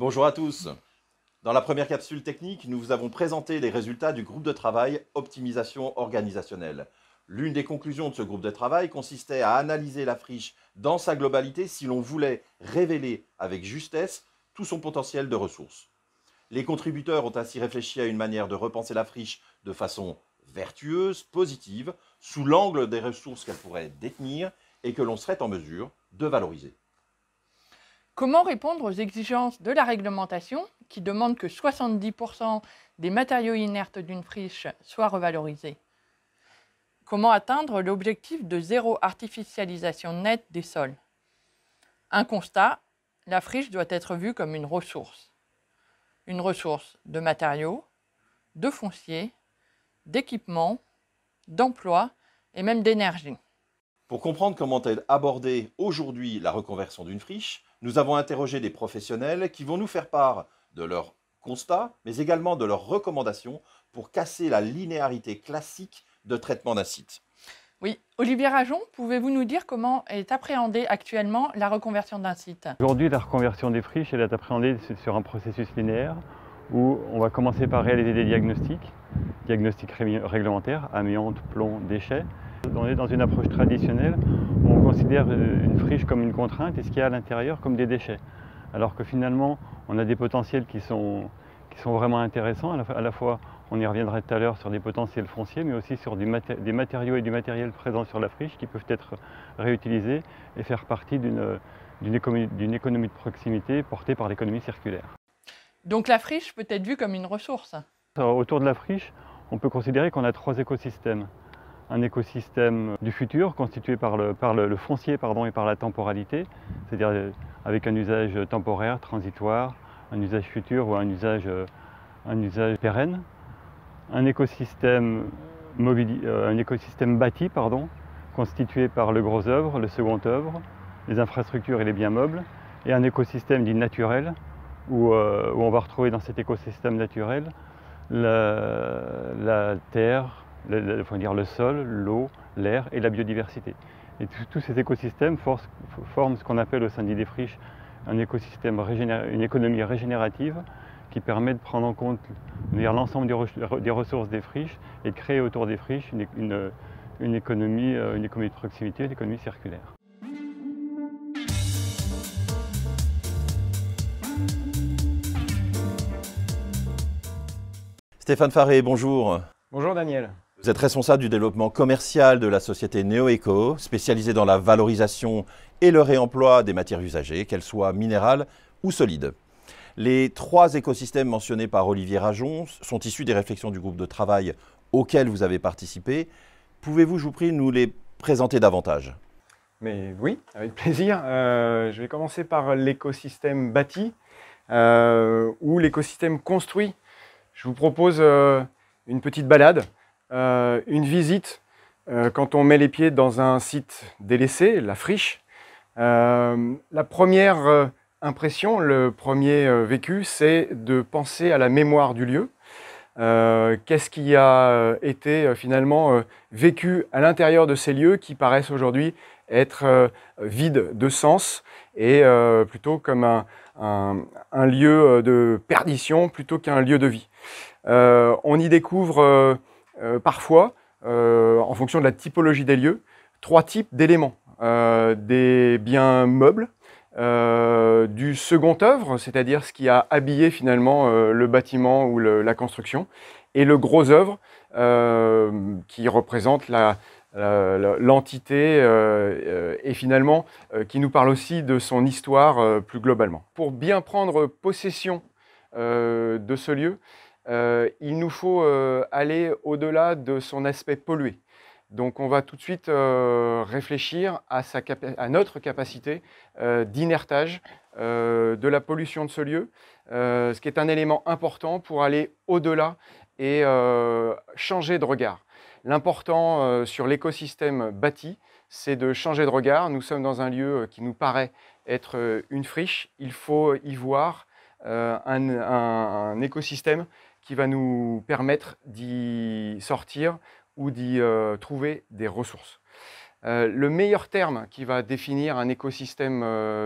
Bonjour à tous. Dans la première capsule technique, nous vous avons présenté les résultats du groupe de travail Optimisation organisationnelle. L'une des conclusions de ce groupe de travail consistait à analyser la friche dans sa globalité si l'on voulait révéler avec justesse tout son potentiel de ressources. Les contributeurs ont ainsi réfléchi à une manière de repenser la friche de façon vertueuse, positive, sous l'angle des ressources qu'elle pourrait détenir et que l'on serait en mesure de valoriser. Comment répondre aux exigences de la réglementation qui demande que 70% des matériaux inertes d'une friche soient revalorisés? Comment atteindre l'objectif de zéro artificialisation nette des sols? Un constat, la friche doit être vue comme une ressource. Une ressource de matériaux, de foncier, d'équipements, d'emplois et même d'énergie. Pour comprendre comment est abordée aujourd'hui la reconversion d'une friche, nous avons interrogé des professionnels qui vont nous faire part de leurs constats, mais également de leurs recommandations pour casser la linéarité classique de traitement d'un site. Oui, Olivier Rajon, pouvez-vous nous dire comment est appréhendée actuellement la reconversion d'un site? Aujourd'hui, la reconversion des friches, elle est appréhendée sur un processus linéaire où on va commencer par réaliser des diagnostics réglementaires, amiante, plomb, déchets. On est dans une approche traditionnelle où on considère une friche comme une contrainte et ce qu'il y a à l'intérieur comme des déchets. Alors que finalement, on a des potentiels qui sont vraiment intéressants. À la fois, on y reviendra tout à l'heure sur des potentiels fonciers, mais aussi sur des matériaux et du matériel présents sur la friche qui peuvent être réutilisés et faire partie d'une économie de proximité portée par l'économie circulaire. Donc la friche peut être vue comme une ressource. Autour de la friche, on peut considérer qu'on a trois écosystèmes. Un écosystème du futur constitué par le foncier et par la temporalité, c'est-à-dire avec un usage temporaire, transitoire, un usage futur ou un usage pérenne. Un écosystème bâti, constitué par le gros œuvre, le second œuvre, les infrastructures et les biens meubles, et un écosystème dit naturel, où on va retrouver dans cet écosystème naturel la terre, le sol, l'eau, l'air et la biodiversité. Et tous ces écosystèmes forment ce qu'on appelle au sein d'Idées Friches un écosystème, une économie régénérative qui permet de prendre en compte l'ensemble des ressources des friches et de créer autour des friches une économie de proximité, une économie circulaire. Stéphane Faré, bonjour. Bonjour Daniel. Vous êtes responsable du développement commercial de la société NeoEco, spécialisée dans la valorisation et le réemploi des matières usagées, qu'elles soient minérales ou solides. Les trois écosystèmes mentionnés par Olivier Rajon sont issus des réflexions du groupe de travail auquel vous avez participé. Pouvez-vous, je vous prie, nous les présenter davantage? Mais oui, avec plaisir. Je vais commencer par l'écosystème bâti ou l'écosystème construit. Je vous propose une petite balade, une visite quand on met les pieds dans un site délaissé, la friche. La première impression, le premier vécu, c'est de penser à la mémoire du lieu. Qu'est-ce qui a été finalement vécu à l'intérieur de ces lieux qui paraissent aujourd'hui être vides de sens et plutôt comme un lieu de perdition plutôt qu'un lieu de vie. On y découvre parfois, en fonction de la typologie des lieux, trois types d'éléments. Des biens meubles, du second œuvre, c'est-à-dire ce qui a habillé finalement le bâtiment ou la construction, et le gros œuvre qui représente l'entité et finalement qui nous parle aussi de son histoire plus globalement. Pour bien prendre possession de ce lieu, il nous faut aller au-delà de son aspect pollué. Donc on va tout de suite réfléchir à notre capacité d'inertage de la pollution de ce lieu, ce qui est un élément important pour aller au-delà et changer de regard. L'important sur l'écosystème bâti, c'est de changer de regard. Nous sommes dans un lieu qui nous paraît être une friche. Il faut y voir un écosystème qui va nous permettre d'y sortir ou d'y trouver des ressources. Le meilleur terme qui va définir un écosystème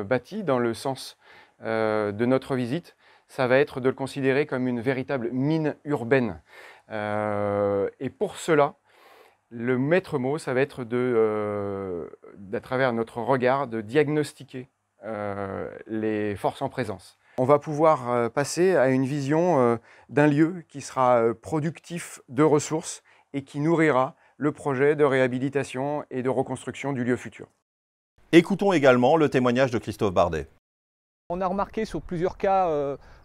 bâti dans le sens de notre visite, ça va être de le considérer comme une véritable mine urbaine. Et pour cela, le maître mot, ça va être d'à travers notre regard, de diagnostiquer les forces en présence. On va pouvoir passer à une vision d'un lieu qui sera productif de ressources et qui nourrira le projet de réhabilitation et de reconstruction du lieu futur. Écoutons également le témoignage de Christophe Bardet. On a remarqué sur plusieurs cas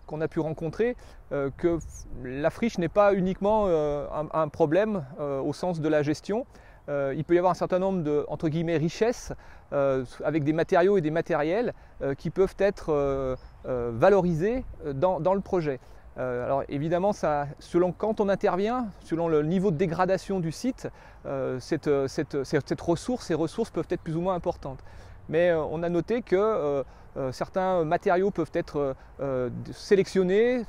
qu'on a pu rencontrer que la friche n'est pas uniquement un problème au sens de la gestion. Il peut y avoir un certain nombre de, entre guillemets, richesses avec des matériaux et des matériels qui peuvent être valorisés dans le projet. Alors évidemment, selon quand on intervient, selon le niveau de dégradation du site, ces ressources peuvent être plus ou moins importantes. Mais on a noté que certains matériaux peuvent être sélectionnés,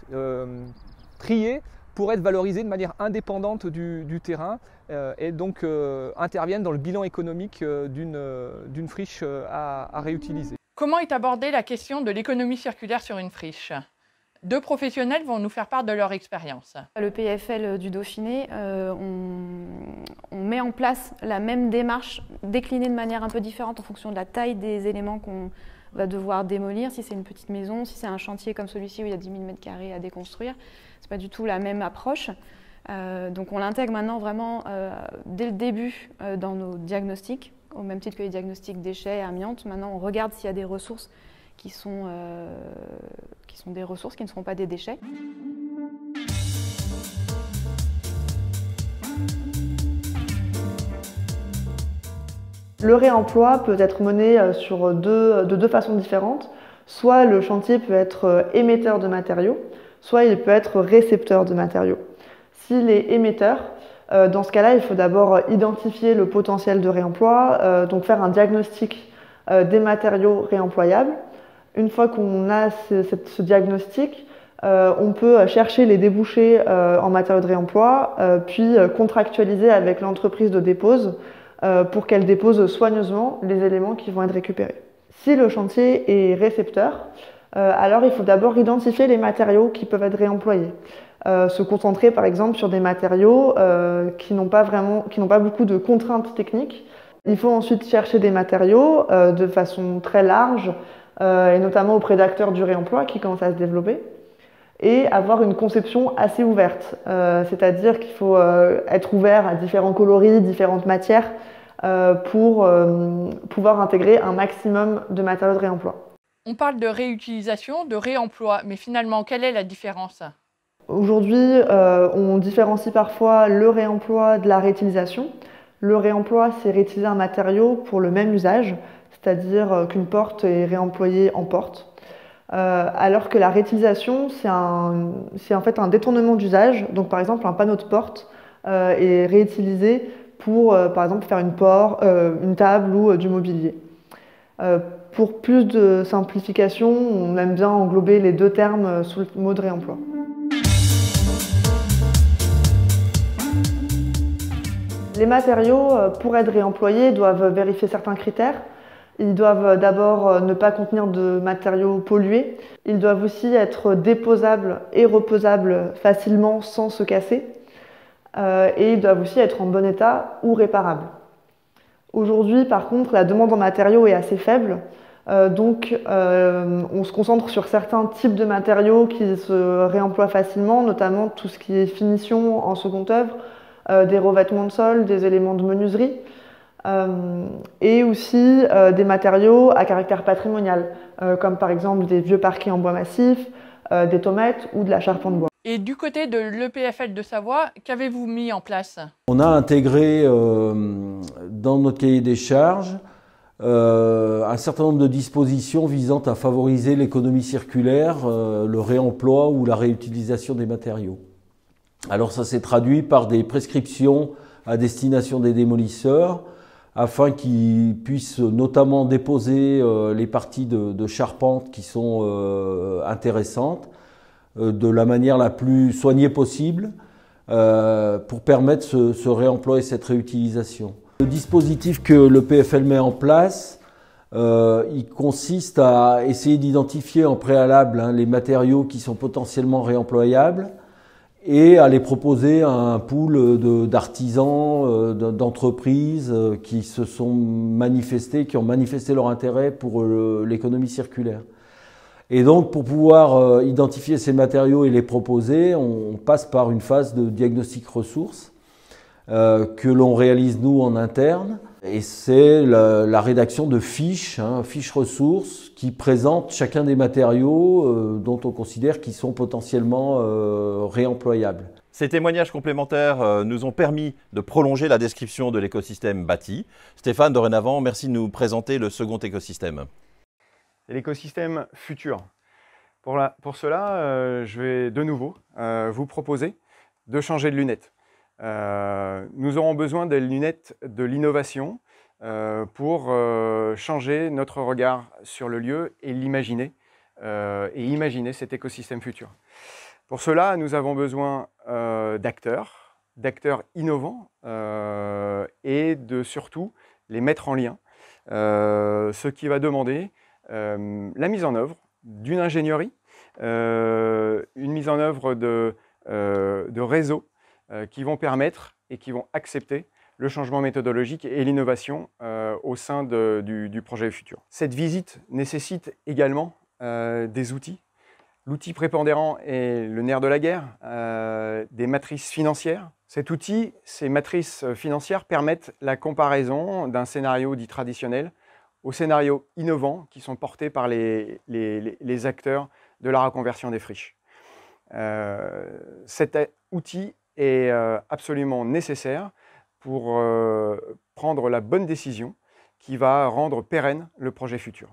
triés, pour être valorisés de manière indépendante du terrain et donc interviennent dans le bilan économique d'une friche à réutiliser. Comment est abordée la question de l'économie circulaire sur une friche ? Deux professionnels vont nous faire part de leur expérience. Le PFL du Dauphiné, on met en place la même démarche déclinée de manière un peu différente en fonction de la taille des éléments qu'on va devoir démolir. Si c'est une petite maison, si c'est un chantier comme celui-ci où il y a 10 000 m² à déconstruire, ce n'est pas du tout la même approche. Donc on l'intègre maintenant vraiment dès le début dans nos diagnostics, au même titre que les diagnostics déchets et amiante. Maintenant on regarde s'il y a des ressources qui sont des ressources qui ne seront pas des déchets. Le réemploi peut être mené de deux façons différentes. Soit le chantier peut être émetteur de matériaux, soit il peut être récepteur de matériaux. S'il est émetteur, dans ce cas-là, il faut d'abord identifier le potentiel de réemploi, donc faire un diagnostic des matériaux réemployables. Une fois qu'on a ce diagnostic, on peut chercher les débouchés en matière de réemploi, puis contractualiser avec l'entreprise de dépose pour qu'elle dépose soigneusement les éléments qui vont être récupérés. Si le chantier est récepteur, alors il faut d'abord identifier les matériaux qui peuvent être réemployés. Se concentrer par exemple sur des matériaux qui n'ont pas beaucoup de contraintes techniques. Il faut ensuite chercher des matériaux de façon très large, et notamment auprès d'acteurs du réemploi qui commencent à se développer, et avoir une conception assez ouverte, c'est-à-dire qu'il faut être ouvert à différents coloris, différentes matières, pour pouvoir intégrer un maximum de matériaux de réemploi. On parle de réutilisation, de réemploi, mais finalement, quelle est la différence ? Aujourd'hui, on différencie parfois le réemploi de la réutilisation. Le réemploi, c'est réutiliser un matériau pour le même usage, c'est-à-dire qu'une porte est réemployée en porte. Alors que la réutilisation, c'est en fait un détournement d'usage. Donc par exemple, un panneau de porte est réutilisé pour par exemple faire une table ou du mobilier. Pour plus de simplification, on aime bien englober les deux termes sous le mot de réemploi. Les matériaux, pour être réemployés, doivent vérifier certains critères. Ils doivent d'abord ne pas contenir de matériaux pollués. Ils doivent aussi être déposables et reposables facilement sans se casser. Et ils doivent aussi être en bon état ou réparables. Aujourd'hui, par contre, la demande en matériaux est assez faible. Donc, on se concentre sur certains types de matériaux qui se réemploient facilement, notamment tout ce qui est finition en seconde œuvre, des revêtements de sol, des éléments de menuiserie. Et aussi des matériaux à caractère patrimonial, comme par exemple des vieux parquets en bois massif, des tomates ou de la charpente bois. Et du côté de l'EPFL de Savoie, qu'avez-vous mis en place ? On a intégré dans notre cahier des charges un certain nombre de dispositions visant à favoriser l'économie circulaire, le réemploi ou la réutilisation des matériaux. Alors ça s'est traduit par des prescriptions à destination des démolisseurs, afin qu'ils puissent notamment déposer les parties de charpente qui sont intéressantes de la manière la plus soignée possible pour permettre ce réemploi et cette réutilisation. Le dispositif que le PFL met en place il consiste à essayer d'identifier en préalable les matériaux qui sont potentiellement réemployables et à les proposer à un pool d'artisans, d'entreprises qui se sont manifestés, qui ont manifesté leur intérêt pour l'économie circulaire. Et donc, pour pouvoir identifier ces matériaux et les proposer, on passe par une phase de diagnostic ressources que l'on réalise nous en interne. Et c'est la rédaction de fiches, fiches ressources, qui présentent chacun des matériaux dont on considère qu'ils sont potentiellement réemployables. Ces témoignages complémentaires nous ont permis de prolonger la description de l'écosystème bâti. Stéphane, dorénavant, merci de nous présenter le second écosystème. L'écosystème futur. Pour cela, je vais de nouveau vous proposer de changer de lunettes. Nous aurons besoin des lunettes de l'innovation pour changer notre regard sur le lieu et l'imaginer, et imaginer cet écosystème futur. Pour cela, nous avons besoin d'acteurs innovants et de surtout les mettre en lien, ce qui va demander la mise en œuvre d'une ingénierie, une mise en œuvre de réseaux qui vont permettre et qui vont accepter le changement méthodologique et l'innovation au sein du projet futur. Cette visite nécessite également des outils. L'outil prépondérant est le nerf de la guerre, des matrices financières. Cet outil, ces matrices financières permettent la comparaison d'un scénario dit traditionnel aux scénarios innovants qui sont portés par les acteurs de la reconversion des friches. Cet outil est absolument nécessaire pour prendre la bonne décision qui va rendre pérenne le projet futur.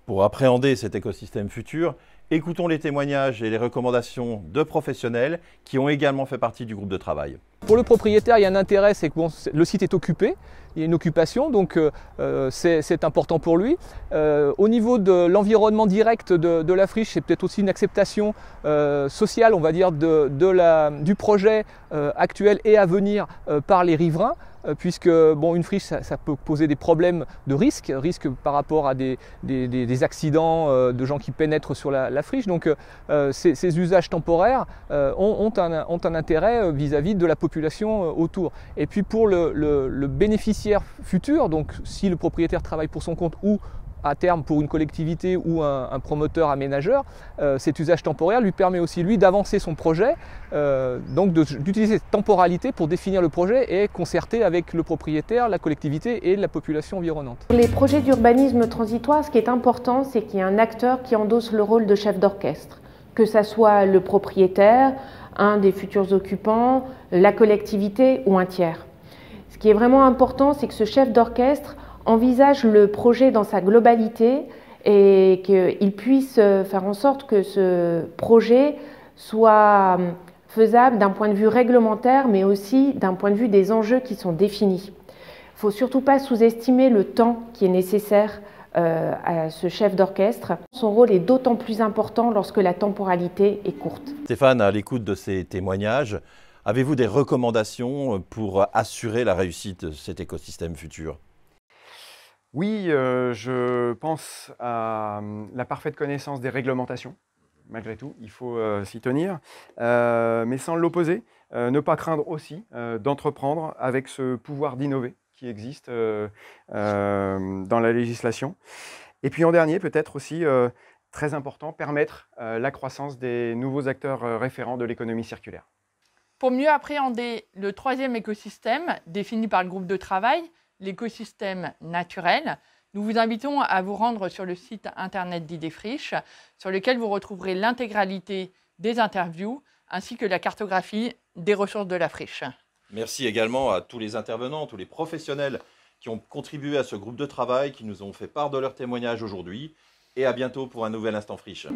Pour appréhender cet écosystème futur, écoutons les témoignages et les recommandations de professionnels qui ont également fait partie du groupe de travail. Pour le propriétaire, il y a un intérêt, c'est que le site est occupé, il y a une occupation, donc c'est important pour lui. Au niveau de l'environnement direct de la friche, c'est peut-être aussi une acceptation sociale, on va dire, du projet actuel et à venir par les riverains. Puisque une friche, ça peut poser des problèmes de risque par rapport à des accidents de gens qui pénètrent sur la friche. Donc ces usages temporaires ont un intérêt vis-à-vis de la population autour. Et puis pour le bénéficiaire futur, donc si le propriétaire travaille pour son compte ou à terme pour une collectivité ou un promoteur aménageur, cet usage temporaire lui permet aussi lui d'avancer son projet, donc d'utiliser cette temporalité pour définir le projet et concerter avec le propriétaire, la collectivité et la population environnante. Pour les projets d'urbanisme transitoire, ce qui est important, c'est qu'il y ait un acteur qui endosse le rôle de chef d'orchestre, que ça soit le propriétaire, un des futurs occupants, la collectivité ou un tiers. Ce qui est vraiment important, c'est que ce chef d'orchestre envisage le projet dans sa globalité et qu'il puisse faire en sorte que ce projet soit faisable d'un point de vue réglementaire, mais aussi d'un point de vue des enjeux qui sont définis. Il ne faut surtout pas sous-estimer le temps qui est nécessaire à ce chef d'orchestre. Son rôle est d'autant plus important lorsque la temporalité est courte. Stéphane, à l'écoute de ces témoignages, avez-vous des recommandations pour assurer la réussite de cet écosystème futur ? Oui, je pense à la parfaite connaissance des réglementations. Malgré tout, il faut s'y tenir, mais sans l'opposer, ne pas craindre aussi d'entreprendre avec ce pouvoir d'innover qui existe dans la législation. Et puis en dernier, peut-être aussi, très important, permettre la croissance des nouveaux acteurs référents de l'économie circulaire. Pour mieux appréhender le troisième écosystème défini par le groupe de travail, l'écosystème naturel, nous vous invitons à vous rendre sur le site internet d'Idéfriche, sur lequel vous retrouverez l'intégralité des interviews ainsi que la cartographie des ressources de la friche. Merci également à tous les intervenants, tous les professionnels qui ont contribué à ce groupe de travail, qui nous ont fait part de leurs témoignages aujourd'hui. Et à bientôt pour un nouvel Instant Friche.